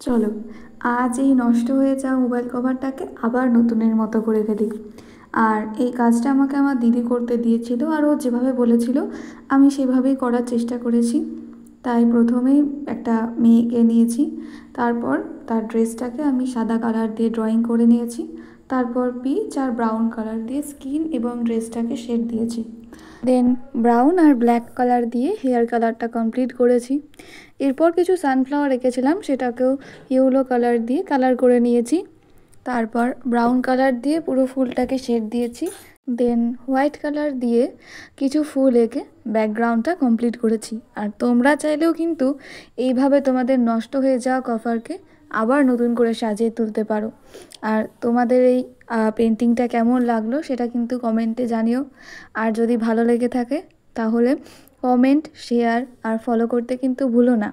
চলো আজ এই নষ্ট হয়ে যাওয়া মোবাইল কভারটাকে আবার নতুনের মতো করে ফেলি। আর এই কাজটা আমাকে আমার দিদি করতে দিয়েছিল, আর ও যেভাবে বলেছিল আমি সেভাবেই করার চেষ্টা করেছি। তাই প্রথমেই একটা মেয়েকে নিয়েছি, তারপর তার ড্রেসটাকে আমি সাদা কালার দিয়ে ড্রয়িং করে নিয়েছি, তারপর পিচ আর ব্রাউন কালার দিয়ে স্কিন এবং ড্রেসটাকে শেড দিয়েছি। দেন ব্রাউন আর ব্ল্যাক কালার দিয়ে হেয়ার কালারটা কমপ্লিট করেছি। এরপর কিছু সানফ্লাওয়ার রেখেছিলাম, সেটাকেও ইয়েলো কালার দিয়ে কালার করে নিয়েছি। তারপর ব্রাউন কালার দিয়ে পুরো ফুলটাকে শেড দিয়েছি। দেন হোয়াইট কালার দিয়ে কিছু ফুল এঁকে ব্যাকগ্রাউন্ডটা কমপ্লিট করেছি। আর তোমরা চাইলেও কিন্তু এইভাবে তোমাদের নষ্ট হয়ে যাওয়া কভারকে আবার নতুন করে সাজিয়ে তুলতে পারো। আর তোমাদের এই পেন্টিংটা কেমন লাগলো সেটা কিন্তু কমেন্টে জানিও। আর যদি ভালো লেগে থাকে তাহলে কমেন্ট, শেয়ার আর ফলো করতে কিন্তু ভুলো না।